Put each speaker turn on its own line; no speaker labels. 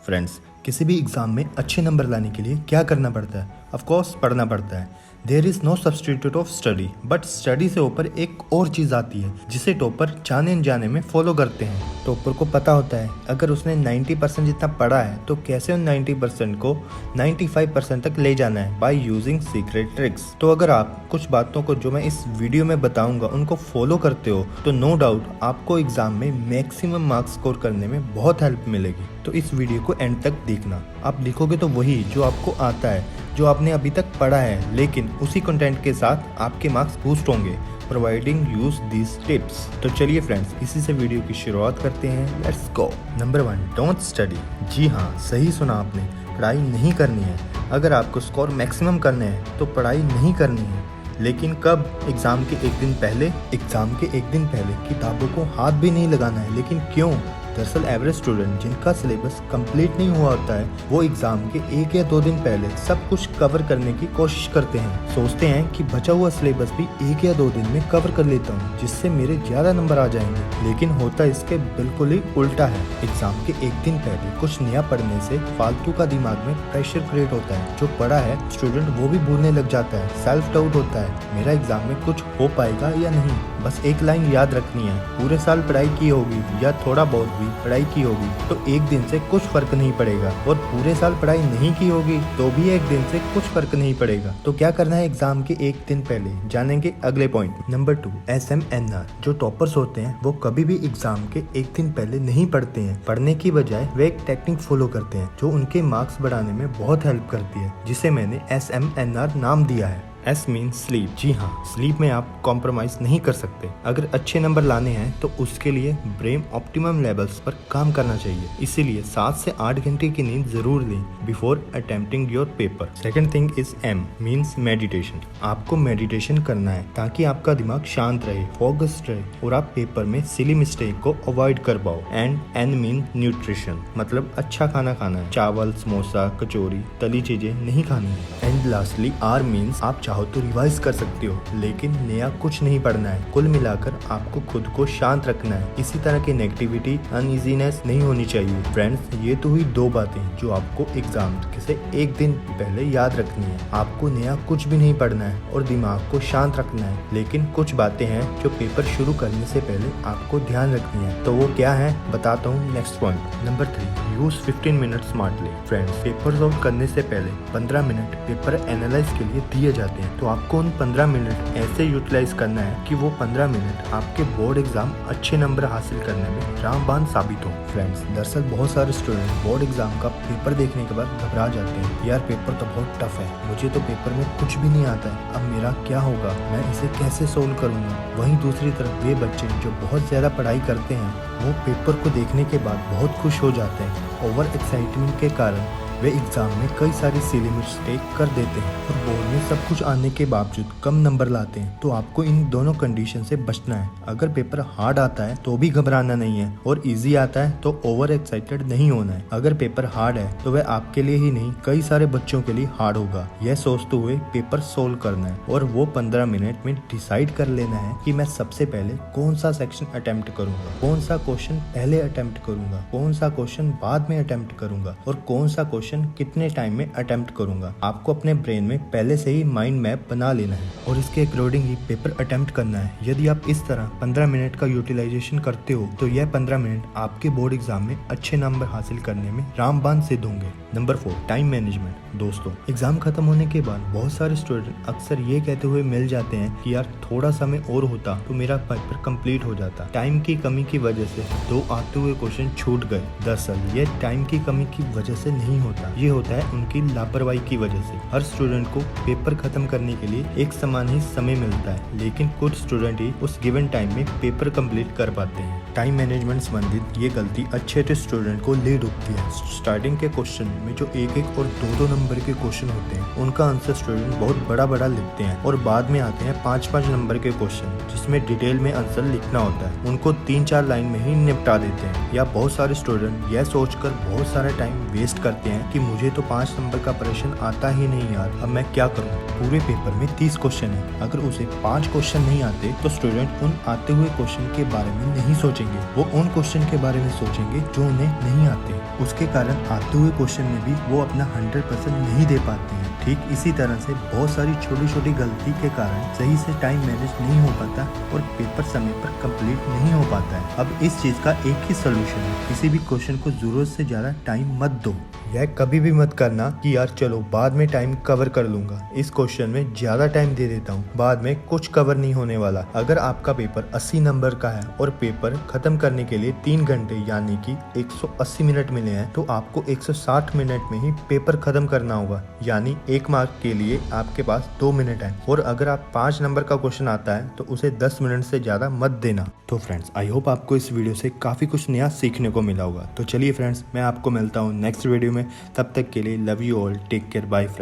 Friends, किसी भी exam में अच्छे नंबर लाने के लिए क्या करना पड़ता है? ऑफ कोर्स पढ़ना पड़ता है। There is no substitute of study, but study से ऊपर एक और चीज़ आती है जिसे टॉपर जाने अनजाने में फॉलो करते हैं। टॉपर को पता होता है अगर उसने 90% जितना पढ़ा है तो कैसे उन 90% को 95% तक ले जाना है बाय यूजिंग सीक्रेट ट्रिक्स। तो अगर आप कुछ बातों को जो मैं इस वीडियो में बताऊंगा उनको फॉलो करते हो तो नो डाउट आपको एग्जाम में मैक्सिमम मार्क्स स्कोर करने में बहुत हेल्प मिलेगी। तो इस वीडियो को एंड तक देखना। आप लिखोगे तो वही जो आपको आता है, जो आपने अभी तक पढ़ा है, लेकिन उसी कंटेंट के साथ आपके मार्क्स बूस्ट होंगे प्रोवाइडिंग यूज दीज टिप्स। तो चलिए फ्रेंड्स, इसी से वीडियो की शुरुआत करते हैं। Let's go. Number 1, don't study. जी हाँ, सही सुना आपने, पढ़ाई नहीं करनी है। अगर आपको स्कोर मैक्सिमम करने हैं तो पढ़ाई नहीं करनी है। लेकिन कब? एग्जाम के एक दिन पहले। एग्जाम के एक दिन पहले किताबों को हाथ भी नहीं लगाना है। लेकिन क्यों? दरअसल एवरेज स्टूडेंट जिनका सिलेबस कंप्लीट नहीं हुआ होता है वो एग्जाम के 1 या 2 दिन पहले सब कुछ कवर करने की कोशिश करते हैं। सोचते हैं कि बचा हुआ सिलेबस भी 1 या 2 दिन में कवर कर लेता हूँ जिससे मेरे ज्यादा नंबर आ जाएंगे। लेकिन होता इसके बिल्कुल ही उल्टा है। एग्जाम के एक दिन पहले कुछ नया पढ़ने से फालतू का दिमाग में प्रेशर क्रिएट होता है। जो पढ़ा है स्टूडेंट वो भी भूलने लग जाता है। सेल्फ डाउट होता है, मेरा एग्जाम में कुछ हो पाएगा या नहीं। बस एक लाइन याद रखनी है, पूरे साल पढ़ाई की होगी या थोड़ा बहुत भी पढ़ाई की होगी तो एक दिन से कुछ फर्क नहीं पड़ेगा, और पूरे साल पढ़ाई नहीं की होगी तो भी एक दिन से कुछ फर्क नहीं पड़ेगा। तो क्या करना है एग्जाम के एक दिन पहले? जानेंगे अगले पॉइंट। Number 2, SMNR। जो टॉपर्स होते हैं वो कभी भी एग्जाम के एक दिन पहले नहीं पढ़ते हैं। पढ़ने की बजाय वे एक टेक्निक फॉलो करते हैं जो उनके मार्क्स बढ़ाने में बहुत हेल्प करती है, जिसे मैंने SMNR नाम दिया है। S mean sleep. जी हाँ, स्लीप में आप कॉम्प्रोमाइज नहीं कर सकते। अगर अच्छे नंबर लाने हैं तो उसके लिए ब्रेन ऑप्टिमम लेवल्स पर काम करना चाहिए। इसीलिए 7 से 8 घंटे की नींद जरूर लें before attempting your paper. Second thing is M means meditation. आपको मेडिटेशन करना है ताकि आपका दिमाग शांत रहे, फोकस्ड रहे और आप पेपर में सिली मिस्टेक को अवॉइड कर पाओ। एंड N मीन न्यूट्रिशन, मतलब अच्छा खाना खाना है। चावल, समोसा, कचौरी, तली चीजें नहीं खानी है। एंड लास्टली R मीन्स आप चाहो तो रिवाइज कर सकते हो, लेकिन नया कुछ नहीं पढ़ना है। कुल मिलाकर आपको खुद को शांत रखना है। किसी तरह की नेगेटिविटी, अनइजीनेस नहीं होनी चाहिए। फ्रेंड्स, ये तो हुई 2 बातें जो आपको एग्जाम से एक दिन पहले याद रखनी है। आपको नया कुछ भी नहीं पढ़ना है और दिमाग को शांत रखना है। लेकिन कुछ बातें हैं जो पेपर शुरू करने से पहले आपको ध्यान रखनी है। तो वो क्या है बताता हूँ next point. Number 3, use 15 minute smartly. Friends, paper solve करने से पहले 15 मिनट पेपर एनालाइज के लिए दिए जाते हैं। तो आपको उन 15 मिनट ऐसे यूटिलाइज करना है कि वो 15 मिनट आपके बोर्ड एग्जाम अच्छे नंबर हासिल करने में रामबाण साबित हो। फ्रेंड्स, दरअसल बहुत सारे स्टूडेंट बोर्ड एग्जाम का पेपर देखने के बाद घबरा जाते हैं। यार पेपर तो बहुत टफ है, मुझे तो पेपर में कुछ भी नहीं आता है, अब मेरा क्या होगा, मैं इसे कैसे सोल्व करूंगा। वहीं दूसरी तरफ वे बच्चे जो बहुत ज्यादा पढ़ाई करते हैं वो पेपर को देखने के बाद बहुत खुश हो जाते हैं। ओवर एक्साइटमेंट के कारण वे एग्जाम में कई सारी सिली मिस्टेक कर देते हैं और बोर्ड में सब कुछ आने के बावजूद कम नंबर लाते हैं। तो आपको इन दोनों कंडीशन से बचना है। अगर पेपर हार्ड आता है तो भी घबराना नहीं है, और इजी आता है तो ओवर एक्साइटेड नहीं होना है। अगर पेपर हार्ड है तो वह आपके लिए ही नहीं कई सारे बच्चों के लिए हार्ड होगा। यह सोचते हुए पेपर सोल्व करना है और वो 15 मिनट में डिसाइड कर लेना है कि मैं सबसे पहले कौन सा सेक्शन अटेम्प्ट करूंगा, कौन सा क्वेश्चन पहले अटेम्प्ट करूंगा, कौन सा क्वेश्चन बाद में अटेम्प्ट करूंगा और कौन सा क्वेश्चन कितने टाइम में अटेम्प्ट करूंगा। आपको अपने ब्रेन में पहले से ही माइंड मैप बना लेना है और इसके अकॉर्डिंग ही पेपर अटेम्प्ट करना है। यदि आप इस तरह 15 मिनट का यूटिलाइजेशन करते हो तो यह 15 मिनट आपके बोर्ड एग्जाम में अच्छे नंबर हासिल करने में रामबाण सिद्ध होंगे। Number 4, time management. दोस्तों, एग्जाम खत्म होने के बाद बहुत सारे स्टूडेंट अक्सर ये कहते हुए मिल जाते हैं कि यार थोड़ा समय और होता तो मेरा पेपर कंप्लीट हो जाता। टाइम की कमी की वजह से 2 आते हुए क्वेश्चन छूट गए। दरअसल ये टाइम की कमी की वजह से नहीं होता, ये होता है उनकी लापरवाही की वजह से। हर स्टूडेंट को पेपर खत्म करने के लिए एक समान ही समय मिलता है, लेकिन कुछ स्टूडेंट ही उस गिवन टाइम में पेपर कंप्लीट कर पाते हैं। टाइम मैनेजमेंट संबंधित ये गलती अच्छे स्टूडेंट को ले डूबती है। स्टार्टिंग के क्वेश्चन में जो 1-1 और 2-2 नंबर के क्वेश्चन होते हैं उनका आंसर स्टूडेंट बहुत बड़ा लिखते हैं, और बाद में आते हैं 5-5 नंबर के क्वेश्चन जिसमें डिटेल में आंसर लिखना होता है। उनको 3-4 लाइन में ही निपटा देते हैं। या बहुत सारे स्टूडेंट यह सोचकर बहुत सारा टाइम वेस्ट करते हैं कि मुझे तो 5 नंबर का प्रश्न आता ही नहीं यार, अब मैं क्या करूं। पूरे पेपर में 30 क्वेश्चन है, अगर उसे 5 क्वेश्चन नहीं आते तो स्टूडेंट उन आते हुए क्वेश्चन के बारे में नहीं सोचेंगे, वो उन क्वेश्चन के बारे में सोचेंगे जो उन्हें नहीं आते। उसके कारण आते हुए क्वेश्चन में भी वो अपना 100% नहीं दे पाते हैं। ठीक इसी तरह से बहुत सारी छोटी छोटी गलती के कारण सही से टाइम मैनेज नहीं हो पाता और पेपर समय पर कंप्लीट नहीं हो पाता है। अब इस चीज का एक ही सोल्यूशन है, किसी भी क्वेश्चन को जरूरत से ज्यादा टाइम मत दो। यह कभी भी मत करना कि यार चलो बाद में टाइम कवर कर लूंगा, इस क्वेश्चन में ज्यादा टाइम दे देता हूँ, बाद में कुछ कवर नहीं होने वाला। अगर आपका पेपर 80 नंबर का है और पेपर खत्म करने के लिए 3 घंटे यानी कि 180 मिनट मिले हैं, तो आपको 160 मिनट में ही पेपर खत्म करना होगा, यानी 1 मार्क के लिए आपके पास 2 मिनट है। और अगर आप 5 नंबर का क्वेश्चन आता है तो उसे 10 मिनट से ज्यादा मत देना। तो फ्रेंड्स, आई होप आपको इस वीडियो से काफी कुछ नया सीखने को मिला होगा। तो चलिए फ्रेंड्स, मैं आपको मिलता हूँ नेक्स्ट वीडियो में। तब तक के लिए love you all, take care, bye friends.